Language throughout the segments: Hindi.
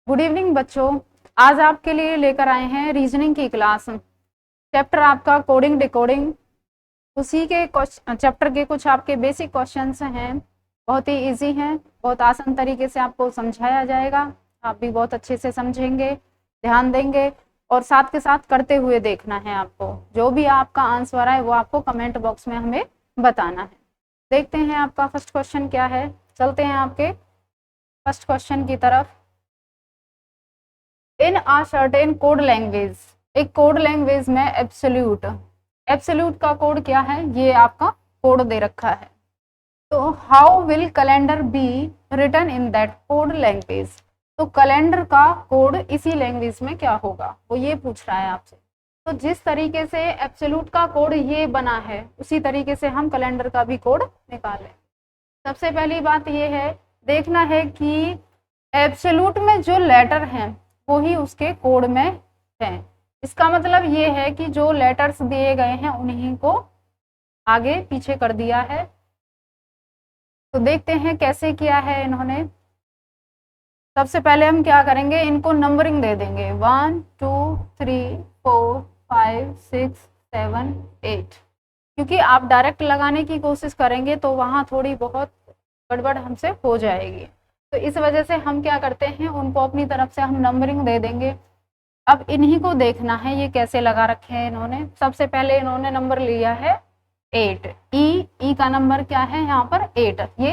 गुड इवनिंग बच्चों। आज आपके लिए लेकर आए हैं रीजनिंग की क्लास। चैप्टर आपका कोडिंग डिकोडिंग, उसी के चैप्टर के कुछ आपके बेसिक क्वेश्चंस हैं। बहुत ही इजी हैं, बहुत आसान तरीके से आपको समझाया जाएगा। आप भी बहुत अच्छे से समझेंगे, ध्यान देंगे और साथ के साथ करते हुए देखना है आपको। जो भी आपका आंसर आए वो आपको कमेंट बॉक्स में हमें बताना है। देखते हैं आपका फर्स्ट क्वेश्चन क्या है। चलते हैं आपके फर्स्ट क्वेश्चन की तरफ। In a certain code language, एक कोड लैंग्वेज में एब्सोल्यूट का कोड क्या है, ये आपका कोड दे रखा है। तो how will calendar be written in that code language, तो कैलेंडर का कोड इसी लैंग्वेज में क्या होगा, वो ये पूछ रहा है आपसे। तो जिस तरीके से एब्सोल्यूट का कोड ये बना है उसी तरीके से हम कैलेंडर का भी कोड निकालें। सबसे पहली बात ये है, देखना है कि एब्सोल्यूट में जो लेटर हैं वो ही उसके कोड में है। इसका मतलब ये है कि जो लेटर्स दिए गए हैं उन्हीं को आगे पीछे कर दिया है। तो देखते हैं कैसे किया है इन्होंने। सबसे पहले हम क्या करेंगे, इनको नंबरिंग दे देंगे 1 2 3 4 5 6 7 8, क्योंकि आप डायरेक्ट लगाने की कोशिश करेंगे तो वहां थोड़ी बहुत गड़बड़ हमसे हो जाएगी। तो इस वजह से हम क्या करते हैं, उनको अपनी तरफ से हम नंबरिंग दे देंगे। अब इन्हीं को देखना है ये कैसे लगा रखे हैं इन्होंने। सबसे पहले इन्होंने नंबर लिया है 8। ई का नंबर क्या है यहाँ पर 8। ये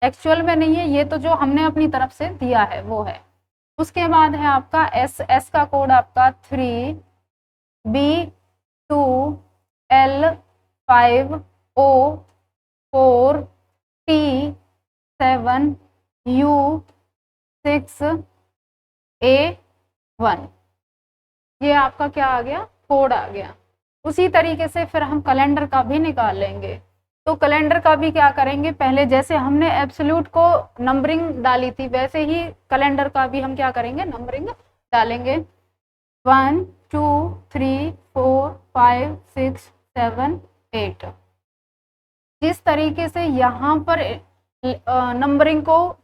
एक्चुअल में नहीं है, ये तो जो हमने अपनी तरफ से दिया है वो है। उसके बाद है आपका एस का कोड आपका 3, B 2, L 5, O 4, T 7, U 6, A 1। ये आपका क्या आ गया, कोड आ गया। उसी तरीके से फिर हम कैलेंडर का भी निकाल लेंगे। तो कैलेंडर का भी क्या करेंगे, पहले जैसे हमने एब्सोल्यूट को नंबरिंग डाली थी वैसे ही कैलेंडर का भी हम क्या करेंगे, नंबरिंग डालेंगे। 1 2 3 4 5 6 7 8। जिस तरीके से यहाँ पर नंबरिंग को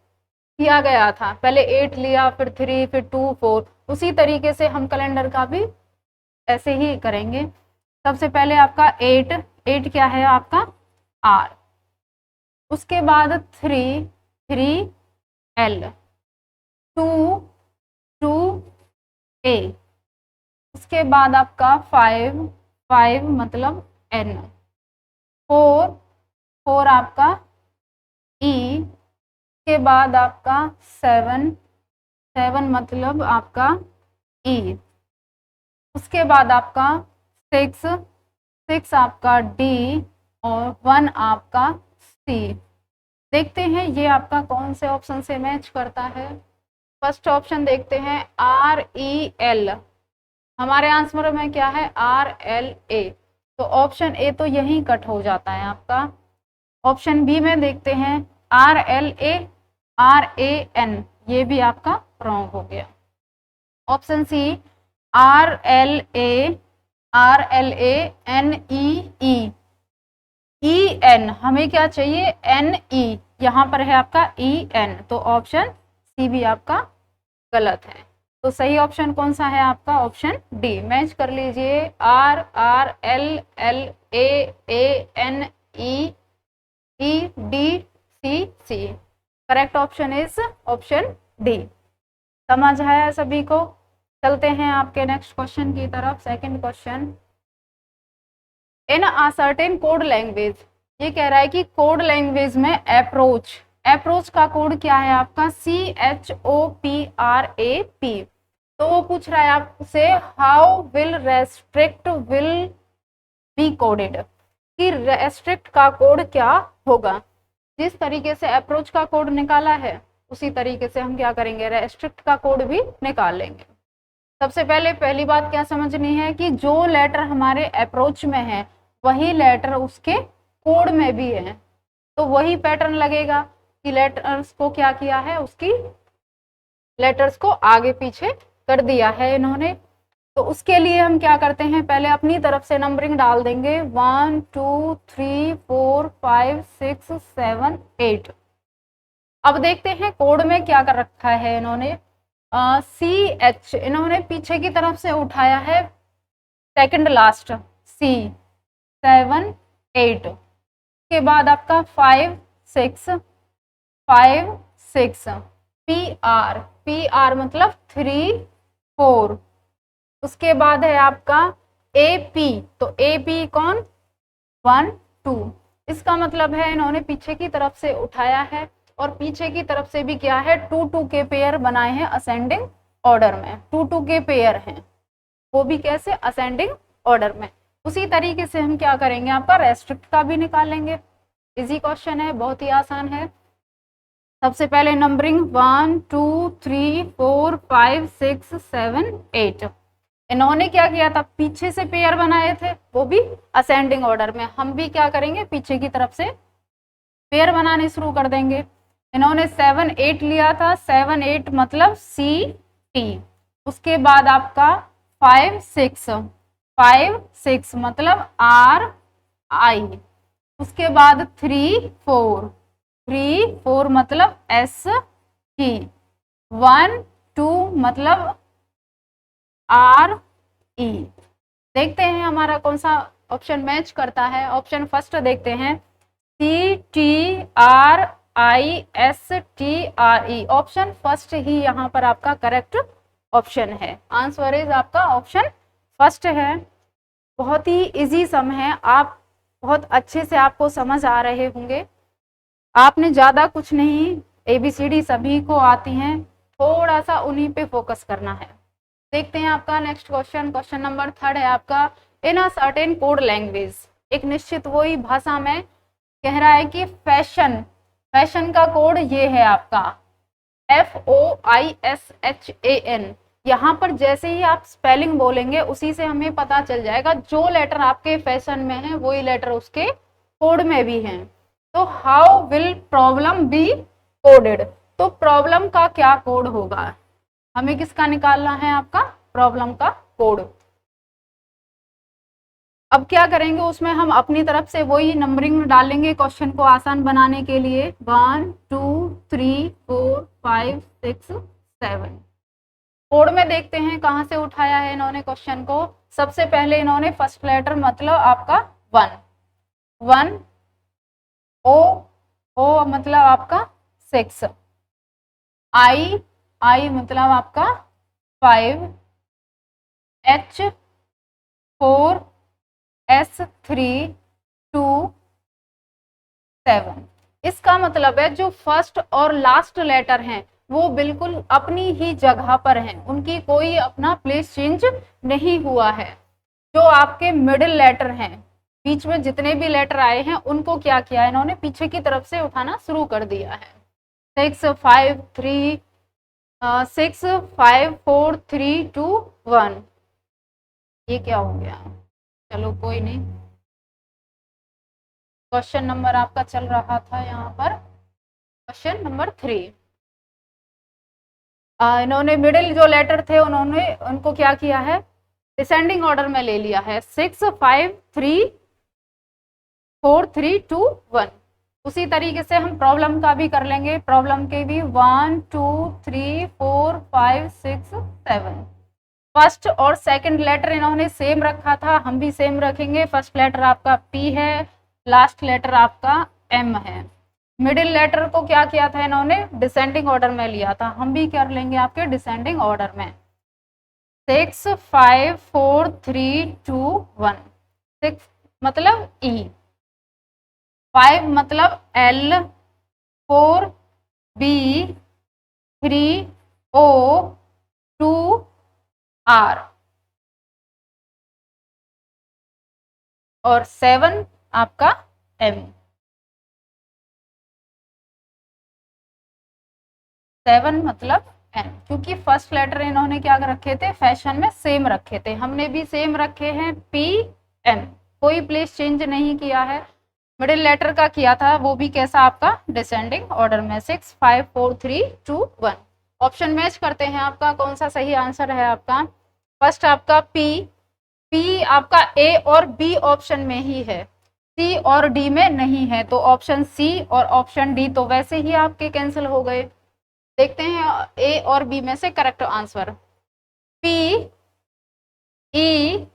किया गया था, पहले 8 लिया फिर 3 फिर 2 4, उसी तरीके से हम कैलेंडर का भी ऐसे ही करेंगे। सबसे पहले आपका 8 क्या है आपका आर, उसके बाद 3 3 एल 2 2 ए, उसके बाद आपका 5 5 मतलब एन 4 4 आपका ई, के बाद आपका 7 7 मतलब आपका ई, उसके बाद आपका 6 6 आपका डी और 1 आपका सी। देखते हैं ये आपका कौन से ऑप्शन से मैच करता है। फर्स्ट ऑप्शन देखते हैं आर ई एल, हमारे आंसर में क्या है आर एल ए, तो ऑप्शन ए तो यही कट हो जाता है आपका। ऑप्शन बी में देखते हैं R L A R A N, ये भी आपका रॉन्ग हो गया। Option C R L A N E E E N, हमें क्या चाहिए एन ई, यहाँ पर है आपका ई एन, तो ऑप्शन सी भी आपका गलत है। तो सही ऑप्शन कौन सा है आपका, ऑप्शन डी। मैच कर लीजिए R R L L A N E E D C C. Correct option is option D. समझ आया सभी को। चलते हैं आपके नेक्स्ट क्वेश्चन की तरफ। Second question, in a certain code language, ये कह रहा है कि कोड लैंग्वेज में अप्रोच का कोड क्या है आपका CHOPRAP। तो वो पूछ रहा है आपसे how will restrict will be coded, कि रेस्ट्रिक्ट का कोड क्या होगा। जिस तरीके से अप्रोच का कोड निकाला है उसी तरीके से हम क्या करेंगे, रेस्ट्रिक्ट का कोड भी निकाल लेंगे। सबसे पहले पहली बात क्या समझनी है कि जो लेटर हमारे अप्रोच में है वही लेटर उसके कोड में भी है, तो वही पैटर्न लगेगा कि लेटर्स को क्या किया है, उसकी लेटर्स को आगे पीछे कर दिया है इन्होंने। तो उसके लिए हम क्या करते हैं, पहले अपनी तरफ से नंबरिंग डाल देंगे 1 2 3 4 5 6 7 8। अब देखते हैं कोड में क्या कर रखा है इन्होंने। CH इन्होंने पीछे की तरफ से उठाया है, सेकंड लास्ट C 7 8 के बाद आपका 5 6 5 6 PR मतलब 3 4, उसके बाद है आपका AP, तो AP कौन 1 2, इसका मतलब है इन्होंने पीछे की तरफ से उठाया है और पीछे की तरफ से भी क्या है 2 2 के पेयर बनाए हैं असेंडिंग ऑर्डर में, 2 2 के पेयर हैं, वो भी कैसे असेंडिंग ऑर्डर में। उसी तरीके से हम क्या करेंगे, आपका रेस्ट्रिक्ट का भी निकालेंगे। इजी क्वेश्चन है, बहुत ही आसान है। सबसे पहले नंबरिंग 1 2 3 4 5 6 7 8, इन्होंने क्या किया था, पीछे से पेयर बनाए थे, वो भी असेंडिंग ऑर्डर में। हम भी क्या करेंगे, पीछे की तरफ से पेयर बनाने शुरू कर देंगे। इन्होंने 7 8 लिया था, 7 8 मतलब CT, उसके बाद आपका 5 6 मतलब RI, उसके बाद 3 4 मतलब ST, 1 2 मतलब RE। देखते हैं हमारा कौन सा ऑप्शन मैच करता है। ऑप्शन फर्स्ट देखते हैं, CTRISTRE, ऑप्शन फर्स्ट ही यहाँ पर आपका करेक्ट ऑप्शन है। आंसर इज आपका ऑप्शन फर्स्ट है। बहुत ही इजी सम है, आप बहुत अच्छे से आपको समझ आ रहे होंगे। आपने ज़्यादा कुछ नहीं, ABCD सभी को आती हैं, थोड़ा सा उन्हीं पे फोकस करना है। देखते हैं आपका नेक्स्ट क्वेश्चन। क्वेश्चन नंबर 3 है आपका, in a certain code language, एक निश्चित वही भाषा में कह रहा है कि फैशन का कोड ये है आपका FOISHAN। यहाँ पर जैसे ही आप स्पेलिंग बोलेंगे उसी से हमें पता चल जाएगा, जो लेटर आपके फैशन में है वही लेटर उसके कोड में भी हैं। तो how will problem be coded, तो प्रॉब्लम का क्या कोड होगा, हमें किसका निकालना है, आपका प्रॉब्लम का कोड। अब क्या करेंगे, उसमें हम अपनी तरफ से वही नंबरिंग डालेंगे क्वेश्चन को आसान बनाने के लिए, 1 2 3 4 5 6 7। कोड में देखते हैं कहाँ से उठाया है इन्होंने क्वेश्चन को। सबसे पहले इन्होंने फर्स्ट लेटर मतलब आपका 1 O मतलब आपका 6, I मतलब आपका 5, H 4, S 3 2 7। इसका मतलब है जो फर्स्ट और लास्ट लेटर हैं वो बिल्कुल अपनी ही जगह पर हैं, उनकी कोई अपना प्लेस चेंज नहीं हुआ है। जो आपके मिडिल लेटर हैं, बीच में जितने भी लेटर आए हैं उनको क्या किया इन्होंने, पीछे की तरफ से उठाना शुरू कर दिया है। 6 5 3 6 5 4 3 2 1, ये क्या हो गया, चलो कोई नहीं। क्वेश्चन नंबर आपका चल रहा था यहाँ पर क्वेश्चन नंबर 3। इन्होंने मिडिल जो लेटर थे उन्होंने उनको क्या किया है, डिसेंडिंग ऑर्डर में ले लिया है, 6 5 3 4 3 2 1। उसी तरीके से हम प्रॉब्लम का भी कर लेंगे, प्रॉब्लम के भी 1 2 3 4 5 6 7। फर्स्ट और सेकंड लेटर इन्होंने सेम रखा था, हम भी सेम रखेंगे। फर्स्ट लेटर आपका P है, लास्ट लेटर आपका M है। मिडिल लेटर को क्या किया था इन्होंने, डिसेंडिंग ऑर्डर में लिया था, हम भी कर लेंगे आपके डिसेंडिंग ऑर्डर में। 6 5 4 3 2 1, 6 मतलब E, 5 मतलब L, 4 B, 3 O, 2 R और 7 आपका M। 7 मतलब N, क्योंकि फर्स्ट लेटर इन्होंने क्या रखे थे, फैशन में सेम रखे थे, हमने भी सेम रखे हैं PM, कोई प्लेस चेंज नहीं किया है। मिडिल लेटर का किया था वो भी कैसा आपका डिसेंडिंग ऑर्डर में, 6 5 4 3 2 1। ऑप्शन मैच करते हैं, आपका कौन सा सही आंसर है आपका। फर्स्ट आपका P आपका A और B ऑप्शन में ही है, C और D में नहीं है, तो ऑप्शन C और ऑप्शन D तो वैसे ही आपके कैंसिल हो गए। देखते हैं ए और बी में से करेक्ट आंसर। PELBORM,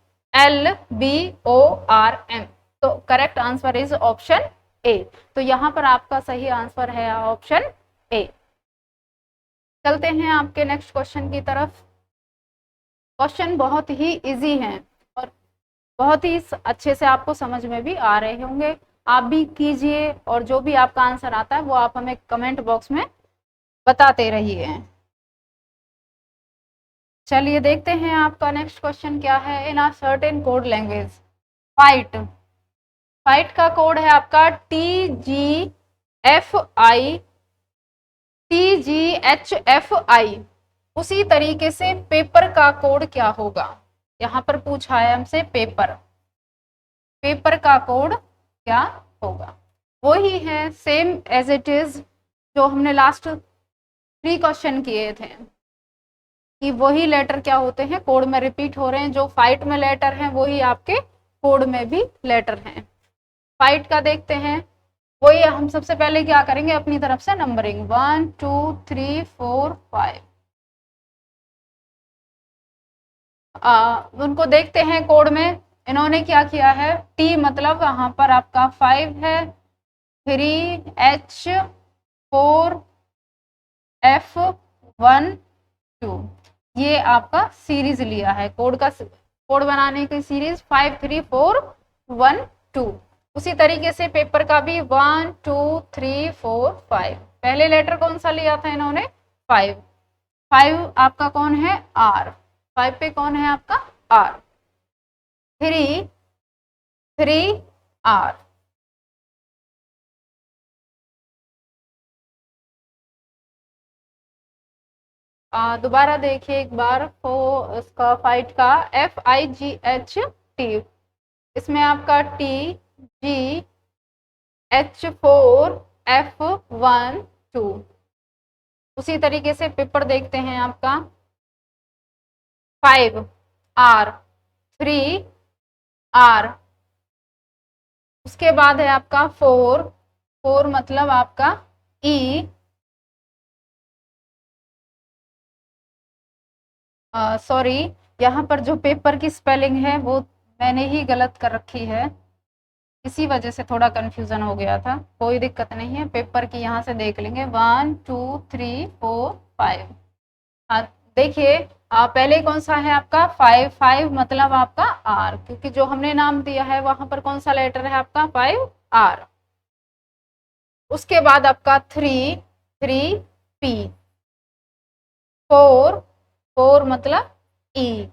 तो correct answer is option A. तो यहाँ पर आपका सही आंसर है ऑप्शन ए। चलते हैं आपके नेक्स्ट क्वेश्चन की तरफ। क्वेश्चन बहुत ही इजी है और बहुत ही अच्छे से आपको समझ में भी आ रहे होंगे। आप भी कीजिए और जो भी आपका आंसर आता है वो आप हमें कमेंट बॉक्स में बताते रहिए। चलिए देखते हैं आपका नेक्स्ट क्वेश्चन क्या है। In a certain code language fight, fight का कोड है आपका TGHFI। उसी तरीके से पेपर का कोड क्या होगा? यहाँ पर पूछा है हमसे पेपर, पेपर का कोड क्या होगा? वही है सेम एज इट इज जो हमने लास्ट 3 क्वेश्चन किए थे कि वही लेटर क्या होते हैं कोड में रिपीट हो रहे हैं। जो फाइट में लेटर हैं वही आपके कोड में भी लेटर हैं। फाइट का देखते हैं, वही हम सबसे पहले क्या करेंगे अपनी तरफ से नंबरिंग 1 2 3 4 5। उनको देखते हैं कोड में इन्होंने क्या किया है। टी मतलब यहाँ पर आपका 5 है, 3H4F1 2, ये आपका सीरीज लिया है कोड का, कोड बनाने की सीरीज 5 3 4 1 2। उसी तरीके से पेपर का भी 1 2 3 4 5। पहले लेटर कौन सा लिया था इन्होंने? 5। 5 आपका कौन है? आर। 5 पे कौन है आपका? आर। 3 आर। दोबारा देखिए एक बार इसका फाइट का FIGHT, इसमें आपका TGH4F1 2। उसी तरीके से पेपर देखते हैं आपका 5 आर 3 आर। उसके बाद है आपका 4 मतलब आपका ई, सॉरी यहाँ पर जो पेपर की स्पेलिंग है वो मैंने ही गलत कर रखी है, इसी वजह से थोड़ा कंफ्यूजन हो गया था। कोई दिक्कत नहीं है, पेपर की यहाँ से देख लेंगे 1 2 3 4 5। देखिए पहले कौन सा है आपका 5 मतलब आपका आर, क्योंकि जो हमने नाम दिया है वहां पर कौन सा लेटर है आपका 5 आर। उसके बाद आपका 3 पी, 4 मतलब ई,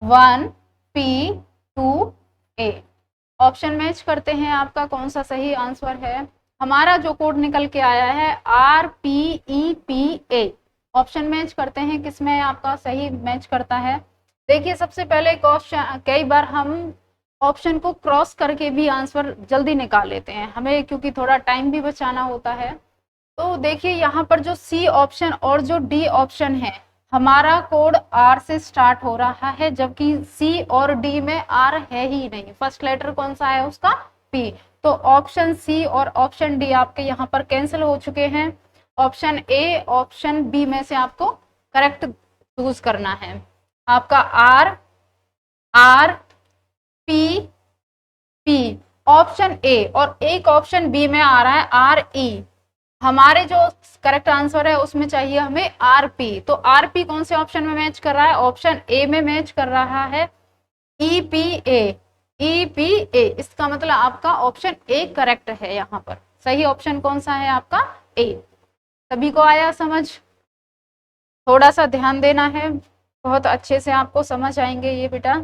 1 पी 2 ए। ऑप्शन मैच करते हैं आपका कौन सा सही आंसर है। हमारा जो कोड निकल के आया है RPEPA। ऑप्शन मैच करते हैं किसमें आपका सही मैच करता है। देखिए सबसे पहले क्वेश्चन, कई बार हम ऑप्शन को क्रॉस करके भी आंसर जल्दी निकाल लेते हैं हमें, क्योंकि थोड़ा टाइम भी बचाना होता है। तो देखिए यहाँ पर जो सी ऑप्शन और जो डी ऑप्शन है, हमारा कोड आर से स्टार्ट हो रहा है, जबकि सी और डी में आर है ही नहीं। फर्स्ट लेटर कौन सा है उसका? पी। तो ऑप्शन सी और ऑप्शन डी आपके यहाँ पर कैंसिल हो चुके हैं। ऑप्शन ए ऑप्शन बी में से आपको करेक्ट चूज करना है। आपका R R P P option A, और एक ऑप्शन बी में आ रहा है आर ई। हमारे जो करेक्ट आंसर है उसमें चाहिए हमें आरपी। तो आरपी कौन से ऑप्शन में मैच कर रहा है? ऑप्शन ए में मैच कर रहा है। ईपीए, ईपीए, इसका मतलब आपका ऑप्शन ए करेक्ट है। यहाँ पर सही ऑप्शन कौन सा है आपका? ए। सभी को आया समझ? थोड़ा सा ध्यान देना है, बहुत अच्छे से आपको समझ आएंगे ये बेटा।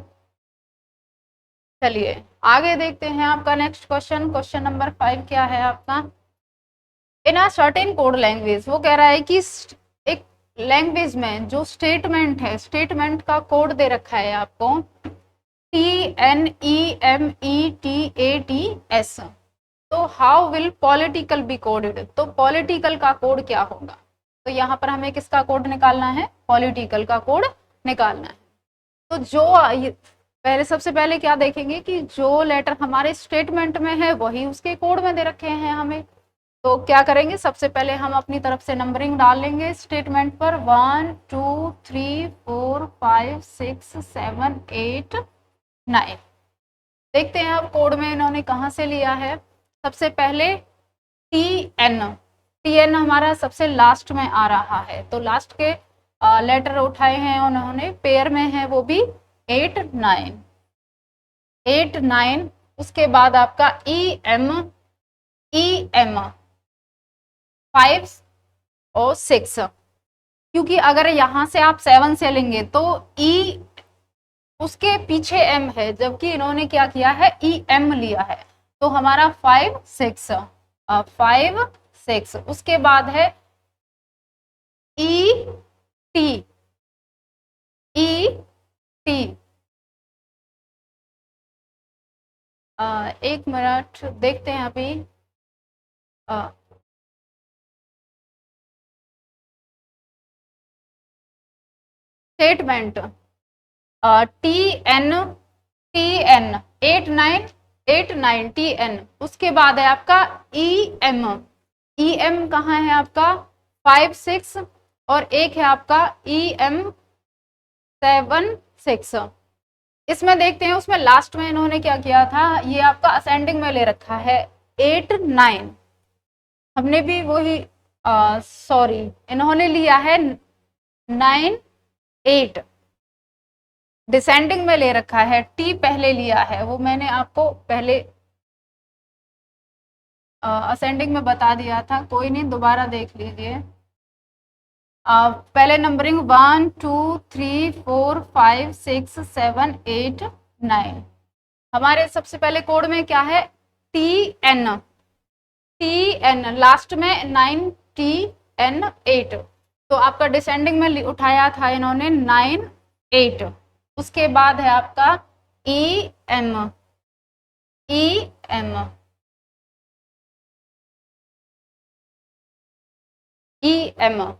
चलिए आगे देखते हैं आपका नेक्स्ट क्वेश्चन। क्वेश्चन नंबर 5 क्या है आपका। In a certain code language, वो कह रहा है कि एक लैंग्वेज में जो स्टेटमेंट है, स्टेटमेंट का कोड दे रखा है आपको TNEMETATS। तो how will political be coded, तो पॉलिटिकल का कोड क्या होगा? तो यहाँ पर हमें किसका कोड निकालना है? पॉलिटिकल का कोड निकालना है। तो जो पहले सबसे पहले क्या देखेंगे कि जो लेटर हमारे स्टेटमेंट में है वही उसके कोड में दे रखे हैं हमें। तो क्या करेंगे, सबसे पहले हम अपनी तरफ से नंबरिंग डाल लेंगे स्टेटमेंट पर 1 2 3 4 5 6 7 8 9। देखते हैं अब कोड में इन्होंने कहाँ से लिया है। सबसे पहले टी एन हमारा सबसे लास्ट में आ रहा है, तो लास्ट के लेटर उठाए हैं उन्होंने, पेयर में है वो भी 8 9। उसके बाद आपका ई एम 5 और 6, क्योंकि अगर यहां से आप 7 से लेंगे तो ई उसके पीछे एम है, जबकि इन्होंने क्या किया है, ई एम लिया है। तो हमारा 5 6, उसके बाद है ई टी टी। एक मिनट देखते हैं अभी। Statement T N 8 9 T N. उसके बाद है आपका ई एम कहाँ है आपका 5 6, और एक है आपका ई एम 7 6। इसमें देखते हैं, उसमें लास्ट में इन्होंने क्या किया था, ये आपका असेंडिंग में ले रखा है 8 9। हमने भी वही सॉरी, इन्होंने लिया है 9 8, डिसेंडिंग में ले रखा है, टी पहले लिया है, वो मैंने आपको पहले असेंडिंग में बता दिया था, कोई नहीं दोबारा देख लीजिए। पहले नंबरिंग 1 2 3 4 5 6 7 8 9। हमारे सबसे पहले कोड में क्या है, टी एन लास्ट में 9 टी एन 8, तो आपका डिसेंडिंग में उठाया था इन्होंने 9 8। उसके बाद है आपका E M E M E M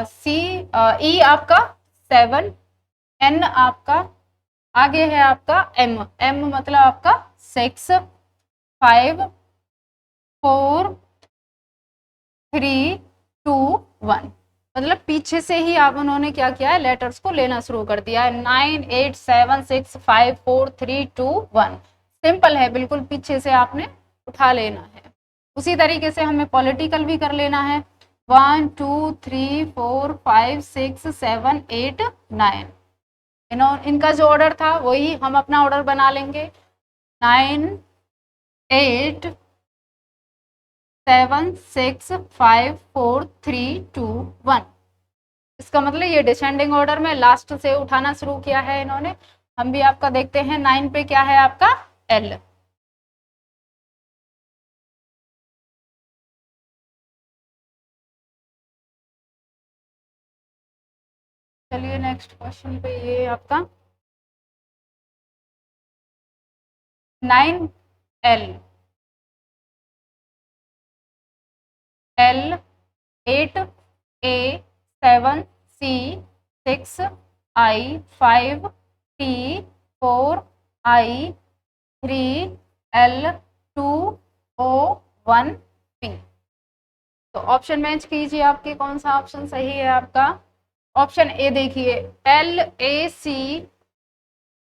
C E आपका 7, एन आपका, आगे है आपका एम मतलब आपका 6 5 4 3 2 1। मतलब पीछे से ही आप उन्होंने क्या किया है, लेटर्स को लेना शुरू कर दिया है। 9 8 7 6 5 4 3 2 1। सिंपल है, बिल्कुल पीछे से आपने उठा लेना है। उसी तरीके से हमें पॉलिटिकल भी कर लेना है। 1 2 3 4 5 6 7 8 9। इनका जो ऑर्डर था वही हम अपना ऑर्डर बना लेंगे। 9 8 7 6 5 4 3 2 1। इसका मतलब ये डिसेंडिंग ऑर्डर में लास्ट से उठाना शुरू किया है इन्होंने। हम भी आपका देखते हैं 9 पे क्या है आपका एल। चलिए नेक्स्ट क्वेश्चन पे, ये आपका 9 एल 8 ए 7 सी 6 आई 5 टी 4 आई 3 एल 2 ओ 1 पी। तो ऑप्शन मैच कीजिए, आपके कौन सा ऑप्शन सही है आपका। ऑप्शन ए देखिए, एल ए सी,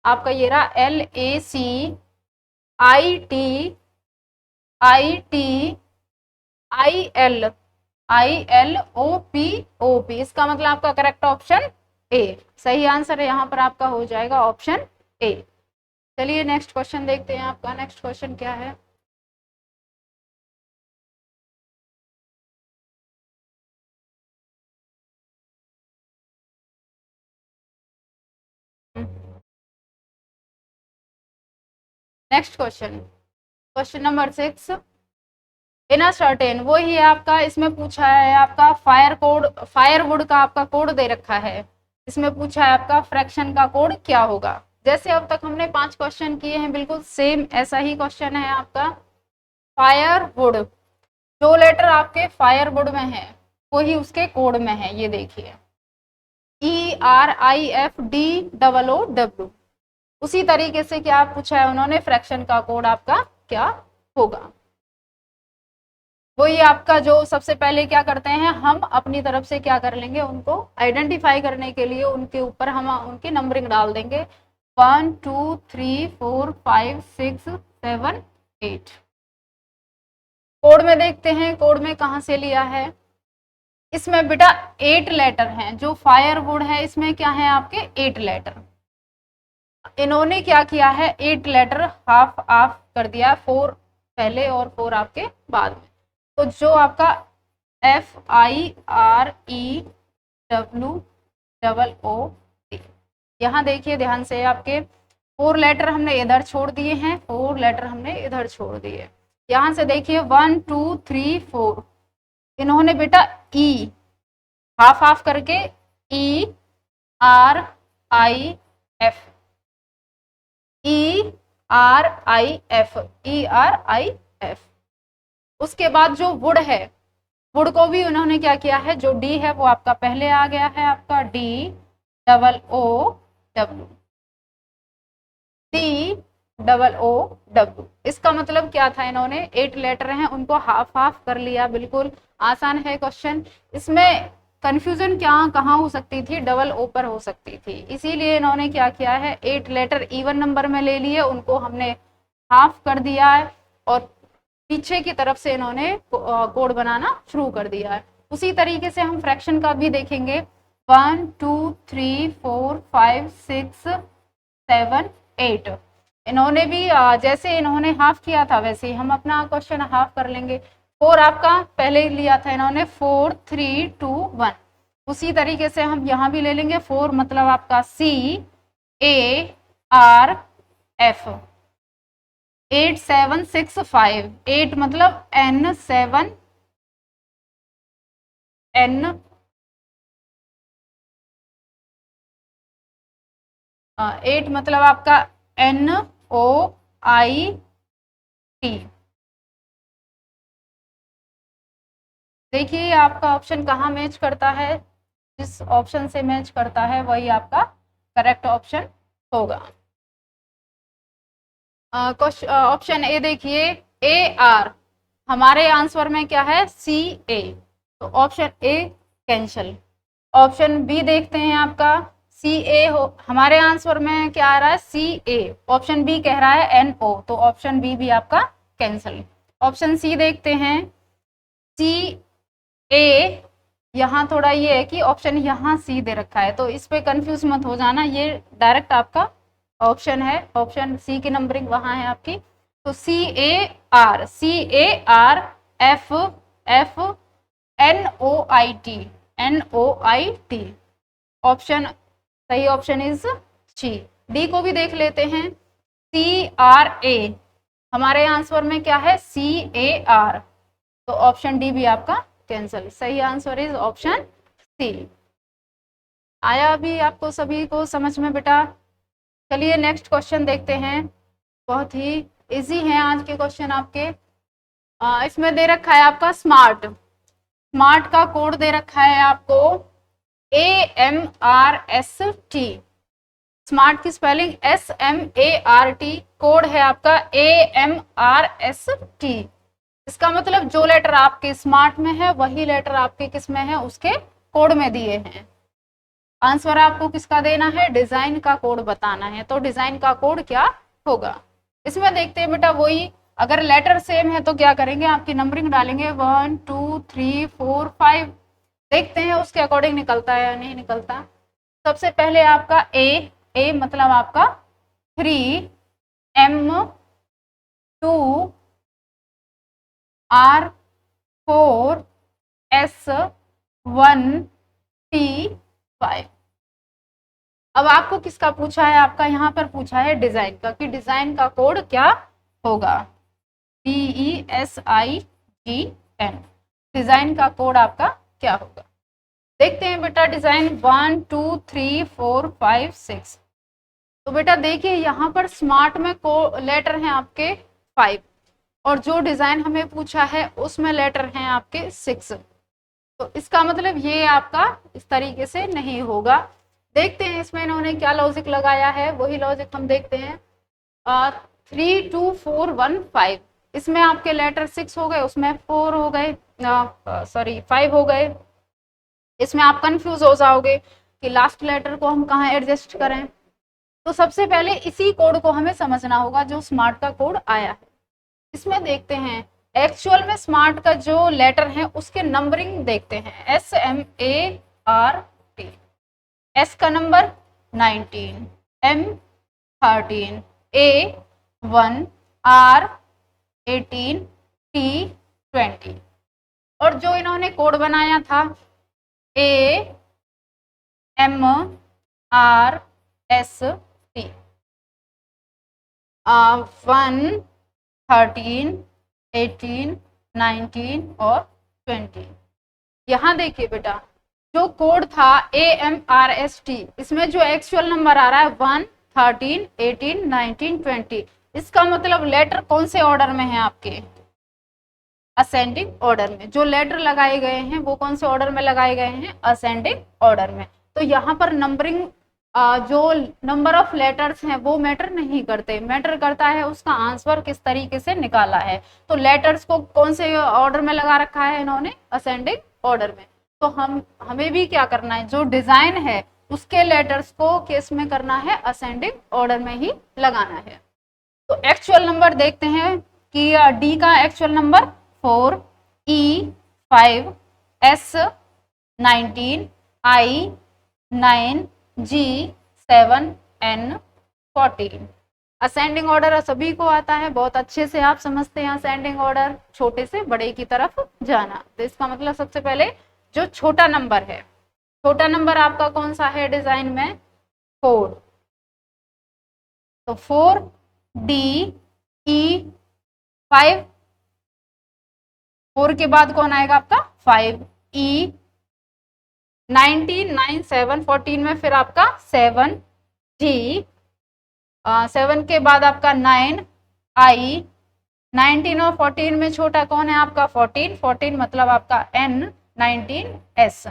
आपका ये रहा L A C I T I L O P, इसका मतलब आपका करेक्ट ऑप्शन ए सही आंसर है। यहाँ पर आपका हो जाएगा ऑप्शन ए। चलिए नेक्स्ट क्वेश्चन देखते हैं, आपका नेक्स्ट क्वेश्चन क्या है। Next question, question number 6। In a certain, वो ही है आपका, इसमें पूछा है आपका फायरवुड का आपका कोड दे रखा है। इसमें पूछा है आपका फ्रैक्शन का कोड क्या होगा। जैसे अब तक हमने 5 क्वेश्चन किए हैं, बिल्कुल सेम ऐसा ही क्वेश्चन है आपका। फायरवुड, जो लेटर आपके फायरवुड में है वही उसके कोड में है, ये देखिए। ERIFDOOW। उसी तरीके से क्या पूछा है उन्होंने, फ्रैक्शन का कोड आपका क्या होगा। वही आपका जो सबसे पहले क्या करते हैं, हम अपनी तरफ से क्या कर लेंगे, उनको आइडेंटिफाई करने के लिए उनके ऊपर हम उनकी नंबरिंग डाल देंगे 1 2 3 4 5 6 7 8। कोड में देखते हैं, कोड में कहाँ से लिया है। इसमें बेटा 8 लेटर हैं, जो फायरवुड है इसमें क्या है आपके 8 लेटर। इन्होंने क्या किया है, 8 लेटर हाफ ऑफ कर दिया, 4 पहले और 4 आपके बाद में। तो जो आपका FIREWOOD, यहाँ देखिए ध्यान से, आपके 4 लेटर हमने इधर छोड़ दिए हैं, 4 लेटर हमने इधर छोड़ दिए। यहाँ से देखिए 1 2 3 4, इन्होंने बेटा ई हाफ हाफ करके ERIF, ERIF। उसके बाद जो वुड है, वुड को भी उन्होंने क्या किया है, जो डी है वो आपका पहले आ गया है, आपका DOOW। इसका मतलब क्या था, इन्होंने 8 लेटर हैं उनको हाफ हाफ कर लिया। बिल्कुल आसान है क्वेश्चन। इसमें कंफ्यूजन क्या कहाँ हो सकती थी, डबल ओ पर हो सकती थी, इसीलिए इन्होंने क्या किया है, 8 लेटर इवन नंबर में ले लिए, उनको हमने हाफ कर दिया है और पीछे की तरफ से इन्होंने कोड बनाना शुरू कर दिया है। उसी तरीके से हम फ्रैक्शन का भी देखेंगे, 1 2 3 4 5 6 7 8। इन्होंने भी जैसे इन्होंने हाफ किया था वैसे ही हम अपना क्वेश्चन हाफ कर लेंगे। 4 आपका पहले ही लिया था इन्होंने, 4 3 2 1। उसी तरीके से हम यहाँ भी ले लेंगे 4, मतलब आपका CARF 8 7 6 5। 8 मतलब N 7 N 8 मतलब आपका NOIT। देखिए आपका ऑप्शन कहाँ मैच करता है, जिस ऑप्शन से मैच करता है वही आपका करेक्ट ऑप्शन होगा। ऑप्शन ए देखिए, AR, हमारे आंसर में क्या है CA, तो option A cancel. Option B देखते हैं आपका, CA हो, हमारे आंसर में क्या आ रहा है CA, ऑप्शन बी कह रहा है NO, तो ऑप्शन बी भी आपका कैंसिल। ऑप्शन सी देखते हैं, CA, यहाँ थोड़ा ये है कि ऑप्शन यहाँ सी दे रखा है, तो इस पे कंफ्यूज मत हो जाना, ये डायरेक्ट आपका ऑप्शन है, ऑप्शन सी की नंबरिंग वहां है आपकी। तो CAR FF NOIT, ऑप्शन सही ऑप्शन इज सी। डी को भी देख लेते हैं, CRA, हमारे आंसर में क्या है CAR, तो ऑप्शन डी भी आपका कैंसिल। सही आंसर इज ऑप्शन सी। आया अभी आपको सभी को समझ में बेटा। चलिए नेक्स्ट क्वेश्चन देखते हैं, बहुत ही इजी है आज के क्वेश्चन आपके। इसमें दे रखा है आपका स्मार्ट, स्मार्ट का कोड दे रखा है आपको AMRST। स्मार्ट की स्पेलिंग SMART, कोड है आपका AMRST। इसका मतलब जो लेटर आपके स्मार्ट में है वही लेटर आपके किस में है, उसके कोड में दिए हैं। आंसर आपको किसका देना है, डिजाइन का कोड बताना है, तो डिजाइन का कोड क्या होगा। इसमें देखते हैं बेटा, वही अगर लेटर सेम है तो क्या करेंगे, आपकी नंबरिंग डालेंगे 1 2 3 4 5, देखते हैं उसके अकॉर्डिंग निकलता है या नहीं निकलता। सबसे पहले आपका ए मतलब आपका 3, M 2, R 4, S 1, T 5। अब आपको किसका पूछा है, आपका यहाँ पर पूछा है डिजाइन का, कि डिजाइन का कोड क्या होगा, DESIGN, डिजाइन का कोड आपका क्या होगा। देखते हैं बेटा डिजाइन 1 2 3 4 5 6। तो बेटा देखिए यहाँ पर स्मार्ट में लेटर हैं आपके 5, और जो डिजाइन हमें पूछा है उसमें लेटर हैं आपके 6। तो इसका मतलब ये आपका इस तरीके से नहीं होगा। देखते हैं इसमें इन्होंने क्या लॉजिक लगाया है, वही लॉजिक हम देखते हैं। 3 2 4 1 5, इसमें आपके लेटर 6 हो गए, उसमें 4 हो गए, सॉरी 5 हो गए। इसमें आप कंफ्यूज हो जाओगे कि लास्ट लेटर को हम कहाँ एडजस्ट करें। तो सबसे पहले इसी कोड को हमें समझना होगा जो स्मार्ट का कोड आया है। इसमें देखते हैं एक्चुअल में स्मार्ट का जो लेटर है उसके नंबरिंग देखते हैं। SMART, एस का number 19, M 13, A 1, R 18, T 20। और जो इन्होंने कोड बनाया था AMRST, 1, 13, 18, 19 और 20। यहाँ देखिए बेटा, जो कोड था AMRST, इसमें जो एक्चुअल नंबर आ रहा है 1, 13, 18, 19, 20, इसका मतलब लेटर कौन से ऑर्डर में है आपके? असेंडिंग ऑर्डर में। जो लेटर लगाए गए हैं वो कौन से ऑर्डर में लगाए गए हैं? असेंडिंग ऑर्डर में। तो यहाँ पर नंबरिंग, जो नंबर ऑफ लेटर्स हैं वो मैटर नहीं करते, मैटर करता है उसका आंसर किस तरीके से निकाला है। तो लेटर्स को कौन से ऑर्डर में लगा रखा है इन्होंने? असेंडिंग ऑर्डर में। तो हमें भी क्या करना है, जो डिजाइन है उसके लेटर्स को किस में करना है? असेंडिंग ऑर्डर में ही लगाना है। तो एक्चुअल नंबर देखते हैं कि डी का actual number 4, E 5, S 19, I 9, G 7, N 14। Ascending order सभी को आता है, बहुत अच्छे से आप समझते हैं असेंडिंग ऑर्डर, छोटे से बड़े की तरफ जाना। तो इसका मतलब सबसे पहले जो छोटा नंबर है, छोटा नंबर आपका कौन सा है डिजाइन में? 4। तो 4, D E 5, 4 के बाद कौन आएगा आपका? 5, E 19, 9, 7, 14 में फिर आपका 7, G 7 के बाद आपका 9, I 19 और 14 में छोटा कौन है आपका? 14, 14 मतलब आपका N 19 S।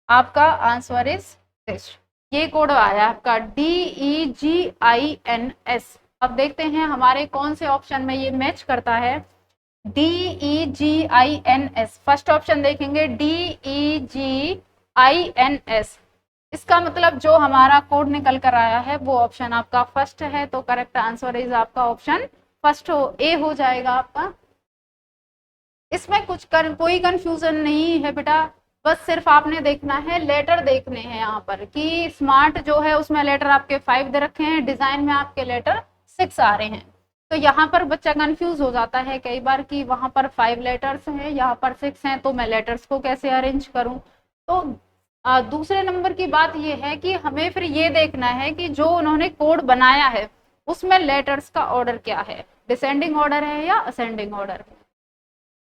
आपका आंसर इज दिस। ये कोड आया आपका DEGINS। अब देखते हैं हमारे कौन से ऑप्शन में ये मैच करता है। DEGINS, फर्स्ट ऑप्शन देखेंगे DEGINS। इसका मतलब जो हमारा कोड निकल कर आया है वो ऑप्शन आपका फर्स्ट है। तो करेक्ट आंसर इज आपका ऑप्शन फर्स्ट ए हो जाएगा आपका। इसमें कोई कंफ्यूजन नहीं है बेटा, बस सिर्फ आपने देखना है, लेटर देखने हैं यहाँ पर कि स्मार्ट जो है उसमें लेटर आपके 5 दे रखे हैं, डिजाइन में आपके लेटर 6 आ रहे हैं। तो यहाँ पर बच्चा कंफ्यूज हो जाता है कई बार कि वहां पर 5 लेटर्स हैं, यहाँ पर 6 हैं, तो मैं लेटर्स को कैसे अरेंज करूं। तो दूसरे नंबर की बात ये है कि हमें फिर ये देखना है कि जो उन्होंने कोड बनाया है उसमें लेटर्स का ऑर्डर क्या है, डिसेंडिंग ऑर्डर है या असेंडिंग ऑर्डर है।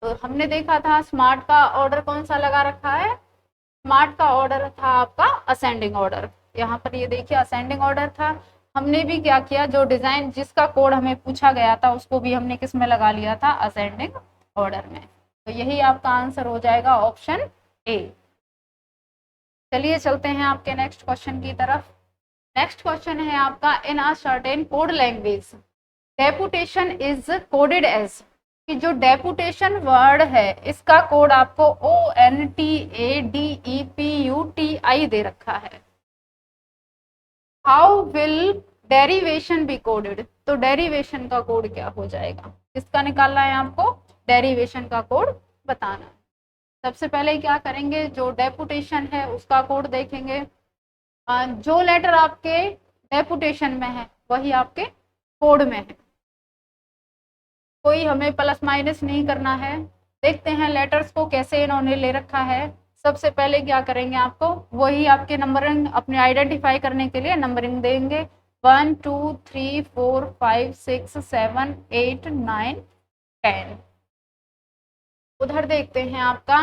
तो हमने देखा था स्मार्ट का ऑर्डर कौन सा लगा रखा है? स्मार्ट का ऑर्डर था आपका असेंडिंग ऑर्डर। यहाँ पर ये देखिए असेंडिंग ऑर्डर था। हमने भी क्या किया, जो डिजाइन जिसका कोड हमें पूछा गया था उसको भी हमने किस में लगा लिया था? असेंडिंग ऑर्डर में। तो यही आपका आंसर हो जाएगा ऑप्शन ए। चलिए चलते हैं आपके नेक्स्ट क्वेश्चन की तरफ। नेक्स्ट क्वेश्चन है आपका, in a certain code language deputation is coded as, कि जो डेपुटेशन वर्ड है इसका कोड आपको ONTADEPUTI दे रखा है। How will derivation be coded, तो डेरिवेशन का कोड क्या हो जाएगा? किसका निकालना है आपको? डेरिवेशन का कोड बताना है। सबसे पहले क्या करेंगे, जो डेपुटेशन है उसका कोड देखेंगे। जो लेटर आपके डेपुटेशन में है वही आपके कोड में है, कोई हमें प्लस माइनस नहीं करना है। देखते हैं लेटर्स को कैसे इन्होंने ले रखा है। सबसे पहले क्या करेंगे, आपको वही आपके नंबरिंग अपने आइडेंटिफाई करने के लिए नंबरिंग देंगे। 1 2 3 4 5 6 7 8 9 10। उधर देखते हैं आपका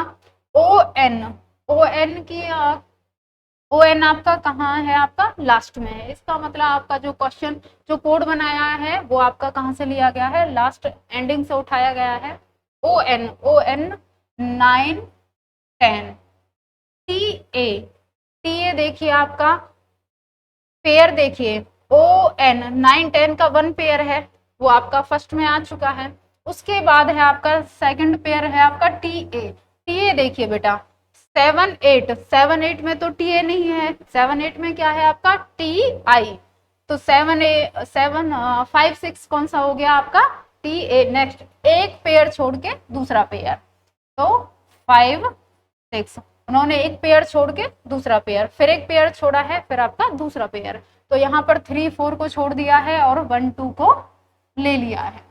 ON, ON की ON आपका कहाँ है? आपका लास्ट में है। इसका मतलब आपका जो क्वेश्चन जो कोड बनाया है वो आपका कहाँ से लिया गया है? लास्ट एंडिंग से उठाया गया है। ON 9 10। टी ए देखिए आपका पेयर देखिए ओ एन 9 10 का 1 पेयर है, वो आपका फर्स्ट में आ चुका है। उसके बाद है आपका सेकंड पेयर है आपका टी ए देखिए बेटा 7 8 7 8 में तो टी ए नहीं है, 7 8 में क्या है आपका टी आई। तो 5 6 कौन सा हो गया आपका टी ए। नेक्स्ट एक पेयर छोड़ के दूसरा पेयर, तो 5 6 उन्होंने एक पेयर छोड़ के दूसरा पेयर, फिर एक पेयर छोड़ा है, फिर आपका दूसरा पेयर। तो यहाँ पर 3 4 को छोड़ दिया है और 1 2 को ले लिया है।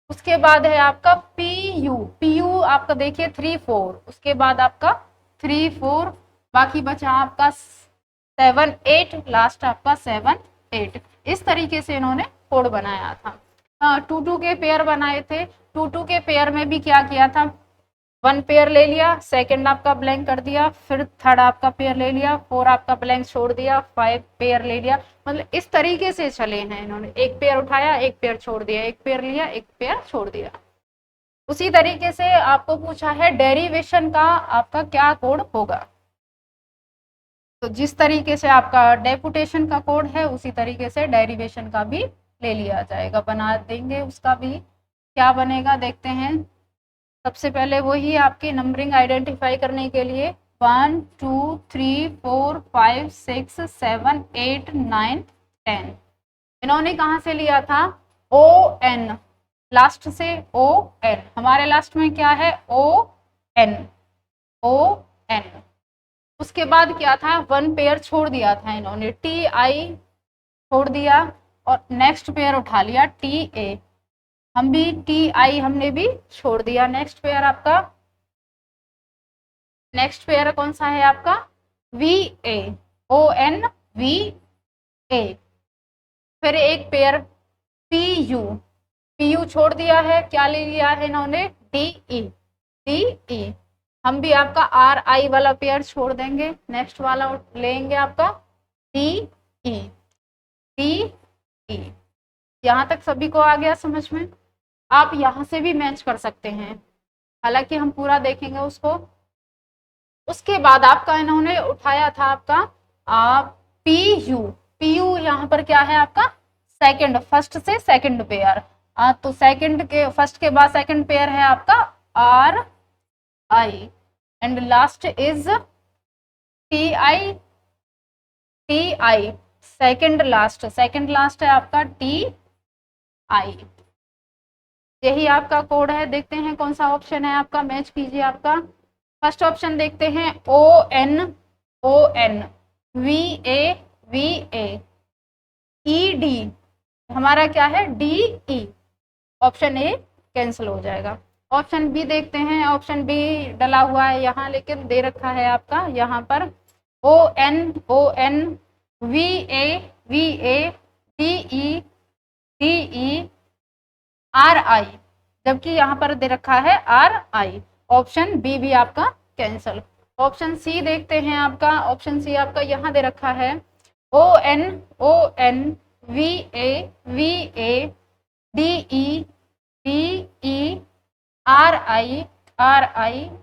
उसके बाद है आपका पी यू आपका देखिए 3 4, उसके बाद आपका 3 4, बाकी बचा आपका 7 8, लास्ट आपका 7 8। इस तरीके से इन्होंने कोड बनाया था। 2 2 के पेयर बनाए थे। 2 2 के पेयर में भी क्या किया था, 1 पेयर ले लिया, सेकंड आपका ब्लैंक कर दिया, फिर थर्ड आपका पेयर ले लिया, 4 आपका ब्लैंक छोड़ दिया, 5 पेयर ले लिया। मतलब इस तरीके से चले हैं इन्होंने, एक पेयर उठाया, एक पेयर छोड़ दिया, एक पेयर लिया, एक पेयर छोड़ दिया। उसी तरीके से आपको पूछा है डेरिवेशन का आपका क्या कोड होगा। तो जिस तरीके से आपका डेपुटेशन का कोड है उसी तरीके से डेरिवेशन का भी ले लिया जाएगा, बना देंगे। उसका भी क्या बनेगा देखते हैं। सबसे पहले वही आपकी नंबरिंग आइडेंटिफाई करने के लिए 1 2 3 4 5 6 7 8 9 10 इन्होंने कहाँ से लिया था, ओ एन, लास्ट से ओ एन। हमारे लास्ट में क्या है ओ एन, ओ एन। उसके बाद क्या था 1 पेयर छोड़ दिया था इन्होंने, टी आई छोड़ दिया और नेक्स्ट पेयर उठा लिया टी ए। हम भी टी आई हमने भी छोड़ दिया। नेक्स्ट पेयर आपका, नेक्स्ट पेयर कौन सा है आपका V A, O N V A. फिर एक पेयर पी यू छोड़ दिया है, क्या ले लिया है इन्होंने डी ई। हम भी आपका आर आई वाला पेयर छोड़ देंगे, नेक्स्ट वाला लेंगे आपका डी ई। यहाँ तक सभी को आ गया समझ में। आप यहाँ से भी मैच कर सकते हैं, हालांकि हम पूरा देखेंगे उसको। उसके बाद आपका इन्होंने उठाया था आपका पी यू यहाँ पर क्या है आपका सेकंड, फर्स्ट से सेकंड पेयर। तो सेकंड के फर्स्ट के बाद सेकंड पेयर है आपका are I and last is T I second last है आपका टी आई। यही आपका कोड है। देखते हैं कौन सा ऑप्शन है आपका, मैच कीजिए आपका। फर्स्ट ऑप्शन देखते हैं O N V A E D, हमारा क्या है D E. Option A cancel हो जाएगा। ऑप्शन बी देखते हैं, ऑप्शन बी डला हुआ है यहाँ, लेकिन दे रखा है आपका यहाँ पर O N V A D E R I, जबकि यहाँ पर दे रखा है आर आई। ऑप्शन बी भी आपका कैंसिल। ऑप्शन सी देखते हैं आपका, ऑप्शन सी आपका यहाँ दे रखा है O N V A D E R I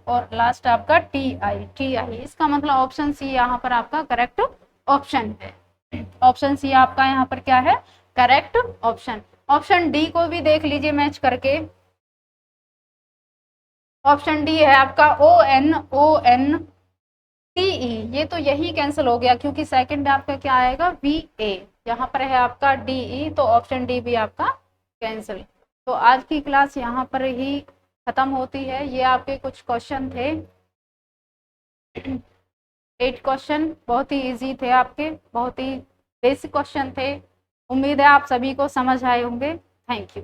और लास्ट आपका टी आई। इसका मतलब ऑप्शन सी यहाँ पर आपका करेक्ट ऑप्शन है। ऑप्शन सी आपका यहाँ पर क्या है करेक्ट ऑप्शन। ऑप्शन डी को भी देख लीजिए मैच करके। ऑप्शन डी है आपका ओ एन टी ई, ये तो यही कैंसिल हो गया क्योंकि सेकंड आपका क्या आएगा वी ए, यहाँ पर है आपका डी ई, तो ऑप्शन डी भी आपका कैंसिल। तो आज की क्लास यहाँ पर ही खत्म होती है। ये आपके कुछ क्वेश्चन थे, 8 क्वेश्चन बहुत ही इजी थे आपके, बहुत ही बेसिक क्वेश्चन थे। उम्मीद है आप सभी को समझ आए होंगे। Thank you.